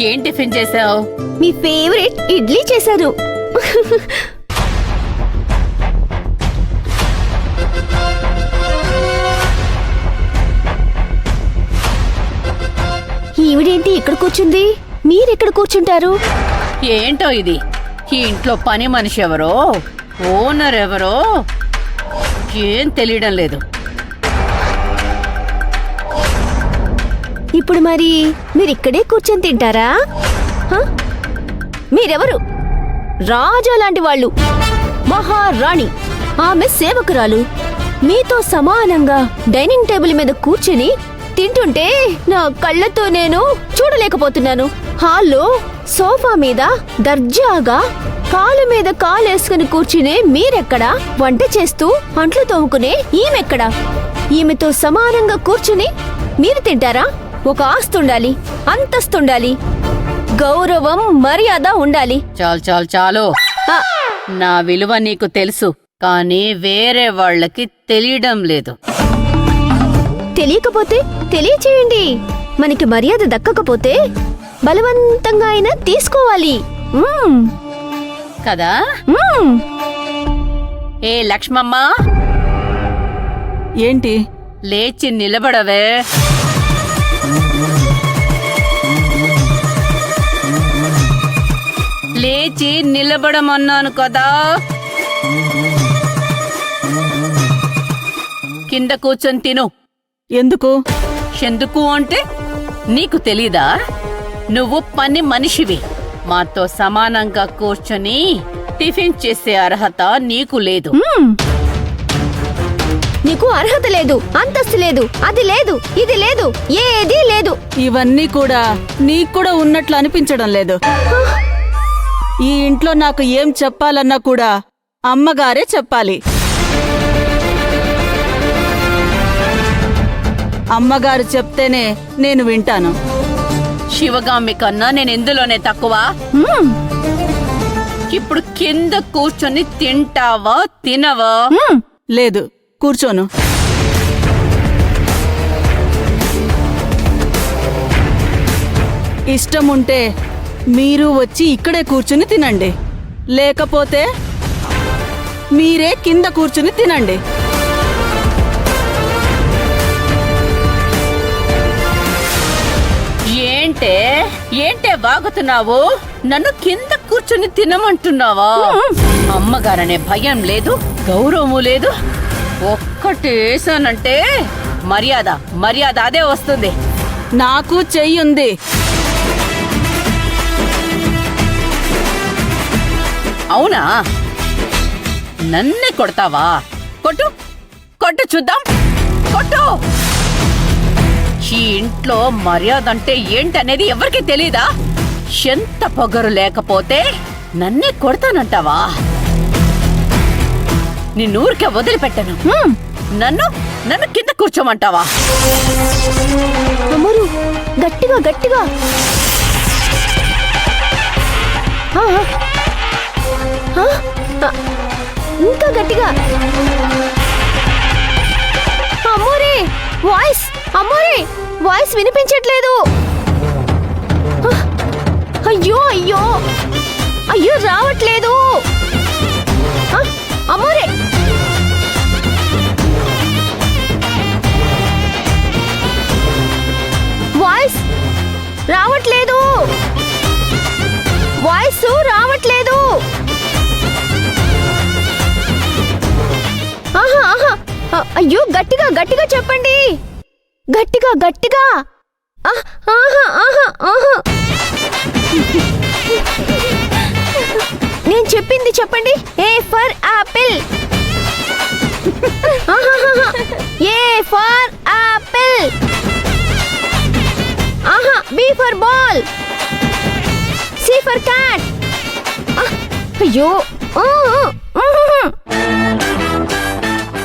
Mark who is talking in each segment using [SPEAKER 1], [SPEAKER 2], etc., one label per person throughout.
[SPEAKER 1] ఏం టిఫిన్ చేసావు?
[SPEAKER 2] మీ ఫేవరెట్ ఇడ్లీ చేశాను. ఈవిడేంటి ఇక్కడ కూర్చుంది? మీరెక్కడ కూర్చుంటారు?
[SPEAKER 1] ఏంటో ఇది, ఈ ఇంట్లో పని మనిషి ఎవరో ఓనర్ ఎవరో ఏం తెలియడం లేదు.
[SPEAKER 2] ఇప్పుడు మరి మీరిక్కడే కూర్చొని తింటారా? మీరెవరు? రాజా లాంటి వాళ్ళు, మహారాణి, ఆమె సేవకురాలు. మీతో సమానంగా డైనింగ్ టేబుల్ మీద కూర్చుని తింటుంటే నా కళ్ళతో నేను చూడలేకపోతున్నాను. హాల్లో సోఫా మీద దర్జాగా కాలు మీద కాలేసుకుని కూర్చునే మీరెక్కడా? వంట చేస్తూ అంట్లు తోముకునే ఈమెక్కడా? ఈమెతో సమానంగా కూర్చుని మీరు తింటారా? ఒక ఆస్తుండాలి, అంతస్తుండాలి, గౌరవం, మర్యాద ఉండాలి.
[SPEAKER 1] చాలు చాలు చాలు. నా విలువ నీకు తెలుసు, కానీ వేరే వాళ్ళకి తెలియడం లేదు.
[SPEAKER 2] తెలియకపోతే తెలియచేయండి. మనకి మర్యాద దక్కకపోతే బలవంతంగా అయినా తీసుకోవాలి
[SPEAKER 1] కదా? ఏ లక్ష్మమ్మ,
[SPEAKER 3] ఏంటి?
[SPEAKER 1] లేచి నిలబడవే. లేచి నిలబడమన్నాను కదా. కింద కూర్చొని తిను.
[SPEAKER 3] ఎందుకు?
[SPEAKER 1] ఎందుకు అంటే నీకు తెలీదా? నువ్వు పని మనిషివి. మాతో సమానంగా కూర్చొని టిఫిన్ చేసే అర్హత నీకు లేదు.
[SPEAKER 2] నీకు అర్హత లేదు, అంతస్తు లేదు, అది లేదు, ఇది లేదు, ఏదీ లేదు.
[SPEAKER 3] ఇవన్నీ కూడా నీకు కూడా ఉన్నట్లు అనిపించడం లేదు. ఈ ఇంట్లో నాకు ఏం చెప్పాలన్నా కూడా అమ్మగారే చెప్పాలి. అమ్మగారు చెప్తేనే నేను వింటాను.
[SPEAKER 1] శివగామి కన్నా నేను ఎందులోనే తక్కువ? ఇప్పుడు కింద కూర్చొని తింటావా తినవా?
[SPEAKER 3] లేదు, కూర్చోను. ఇష్టం ఉంటే మీరు వచ్చి ఇక్కడే కూర్చుని తినండి, లేకపోతే మీరే కింద కూర్చుని తినండి.
[SPEAKER 1] ఏంటే వాగుతున్నావు? నన్ను కింద కూర్చుని తినమంటున్నావా? అమ్మగారనే భయం లేదు, గౌరవము లేదు. ఒక్కటేసానంటే మర్యాద మర్యాద అదే వస్తుంది.
[SPEAKER 3] నాకు చెయ్యుంది.
[SPEAKER 1] అవునా? నన్నే కొడతావా? కొట్టు కొట్టు చూద్దాం, కొట్టు. ఈ ఇంట్లో మర్యాద అంటే ఏంటనేది ఎవరికి తెలీదా? ఎంత పొగరు లేకపోతే నన్నే కొడతానంటావా? నిన్నూరికే వదిలిపెట్టను. నన్ను నన్ను కింద కూర్చోమంటావా?
[SPEAKER 2] అమ్మరు, గట్టిగా గట్టిగా. ఇంకా గట్టిగా. అమ్మోరే వాయిస్, అమ్మోరే వాయిస్ వినిపించట్లేదు. అయ్యో అయ్యో అయ్యో, రావట్లేదు. అమ్మోరే, వాయిస్ రావట్లేదు, వాయిస్ రావట్లేదు. అయ్యో, గట్టిగా గట్టిగా చెప్పండి, గట్టిగా గట్టిగా. నేను చెప్పింది చెప్పండి. A for apple, A for apple. B for ball, C for cat. అయ్యో,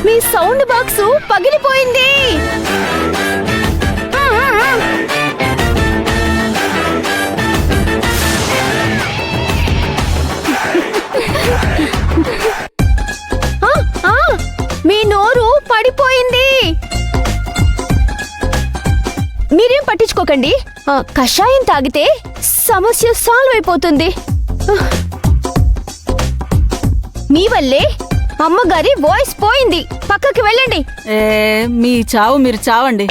[SPEAKER 2] మీ సౌండ్ బాక్స్ పగిలిపోయింది. మీ నోరు పడిపోయింది. మీరేం పట్టించుకోకండి. చేయకండి. కషాయం తాగితే సమస్య సాల్వ్ అయిపోతుంది. మీ వల్లే అమ్మగారి వాయిస్ పోయింది. పక్కకి వెళ్ళండి.
[SPEAKER 3] మీ చావు మీరు చావండి.